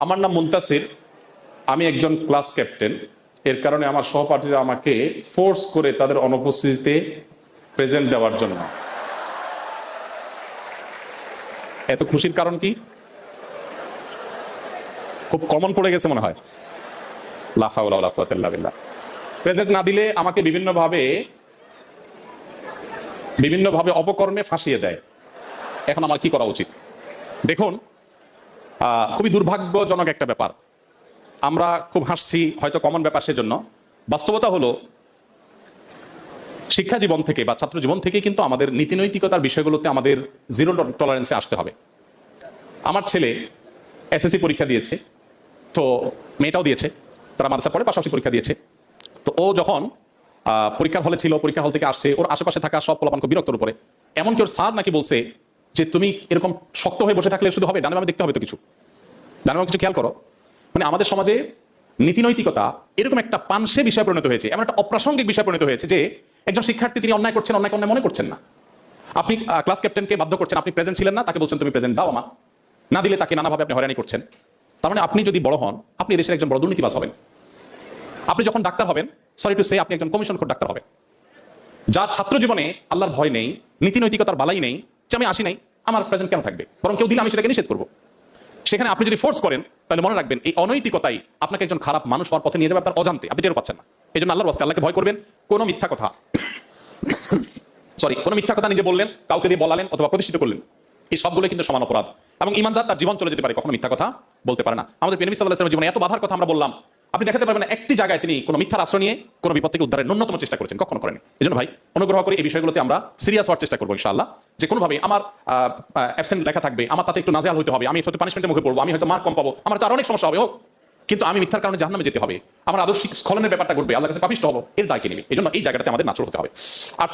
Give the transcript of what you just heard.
আমার নাম মুনতাসির, আমি একজন ক্লাস ক্যাপ্টেন। এর কারণে আমার সহপাঠীরা আমাকে ফোর্স করে তাদের অনুপস্থিতিতে প্রেজেন্ট দেওয়ার জন্য। এত খুশির কারণ কি? খুব কমন পড়ে গেছে মনে হয়। লা হাওলা ওয়ালা কুওয়াতা ইল্লা বিল্লাহ। প্রেজেন্ট না দিলে আমাকে বিভিন্নভাবে অপকর্মে ফাঁসিয়ে দেয়। এখন আমার কি করা উচিত? দেখুন, খুবই দুর্ভাগ্যজনক একটা ব্যাপার। আমরা খুব হাসছি, হয়তো কমন ব্যাপার, সেজন্য বাস্তবতা হলো শিক্ষা জীবন থেকে বা ছাত্র জীবন থেকে কিন্তু আমাদের নীতি নৈতিকতার বিষয়গুলোতে আমাদের জিরো টলারেন্সে আসতে হবে। আমার ছেলে এসএসসি পরীক্ষা দিয়েছে, তো মেয়েটাও দিয়েছে, তারা মাদ্রাসা পড়ে, পাশাপাশি পরীক্ষা দিয়েছে। তো ও যখন পরীক্ষার হলে ছিল, পরীক্ষা হল থেকে আসছে, ওর আশেপাশে থাকা সব পোলাপান খুব বিরক্তর উপরে। এমনকি ওর স্যার নাকি বলছে যে তুমি এরকম শক্ত হয়ে বসে থাকলে শুধু হবে, ডানে বামে দেখতে হবে তো কিছু, ডানে বামে কিছু খেয়াল করো। মানে আমাদের সমাজে নীতি নৈতিকতা এরকম একটা পানসে বিষয় পরিণত হয়েছে, এমন একটা অপ্রাসঙ্গিক বিষয় পরিণত হয়েছে যে একজন শিক্ষার্থী তিনি অন্যায় করছেন, অন্যায় মনে করছেন না। আপনি ক্লাস ক্যাপ্টেনকে বাধ্য করছেন, আপনি প্রেজেন্ট ছিলেন না, তাকে বলছেন তুমি প্রেজেন্ট দাও আমার, না দিলে তাকে নানাভাবে আপনি হয়রানি করছেন। তার মানে আপনি যদি বড় হন, আপনি দেশের একজন বড় দুর্নীতিবাজ হবেন। আপনি যখন ডাক্তার হবেন, সরি টু সে, আপনি একজন কমিশনখোর ডাক্তার হবেন। যার ছাত্র জীবনে আল্লাহর ভয় নেই, নীতি নৈতিকতার বালাই নেই, যে আমি আসি নাই, আমার প্রেজেন্ট কেন থাকবে, বরং কেউ দিলে আমি সেটাকে নিষেধ করবো। সেখানে আপনি যদি ফোর্স করেন, তাহলে মনে রাখবেন এই অনৈতিকতাই আপনাকে একজন খারাপ মানুষ হওয়ার পথে নিয়ে যাবে, আপনার অজান্তে, আপনি টেরও পাচ্ছেন না। এই জন্য আল্লাহর ওয়াস্তে আল্লাহকে ভয় করবেন। কোনো মিথ্যা কথা কোনো মিথ্যা কথা নিজে বললেন, কাউকে দিয়ে বলালেন অথবা প্রতিষ্ঠিত করলেন, এই সবগুলো কিন্তু সমান অপরাধ। এবং ঈমানদার তার জীবন চলে যেতে পারে, কখনো মিথ্যা কথা বলতে পারে না। আমাদের নবী সাল্লাল্লাহু আলাইহি ওয়াসাল্লামের জীবনে এত বাধার কথা আমরা বললাম, আপনি দেখাতে পারবেন না একটি জায়গায় তিনি কোনো মিথ্যার আশ্রয় নিয়ে কোনো বিপদ থেকে উদ্ধারের ন্যূনতম চেষ্টা করেছেন, কখনো করেনি। এই জন্য ভাই, অনুগ্রহ করে এই বিষয়গুলোতে আমরা সিরিয়াস হওয়ার চেষ্টা করবো ইনশাআল্লাহ। যে কোনোভাবে আমার অ্যাবসেন্ট লেখা থাকবে, আমার তাতে একটু নাজেহাল হতে হবে, আমি হয়তো পানিশমেন্টের মুখে পড়বো, আমি হয়তো মার্ক কম পাবো, আমার তো আরো অনেক সমস্যা হবে হোক, কিন্তু আমি মিথ্যার কারণে জাহান্নামে যেতে হবে, আমার আদর্শিক স্খলনের ব্যাপারটা ঘটবে, আল্লাহর কাছে পাপিষ্ঠ হবো, এর দায় কে নেবে? এই জন্য এই জায়গাটাতে আমাদের নাচর হতে হবে। আর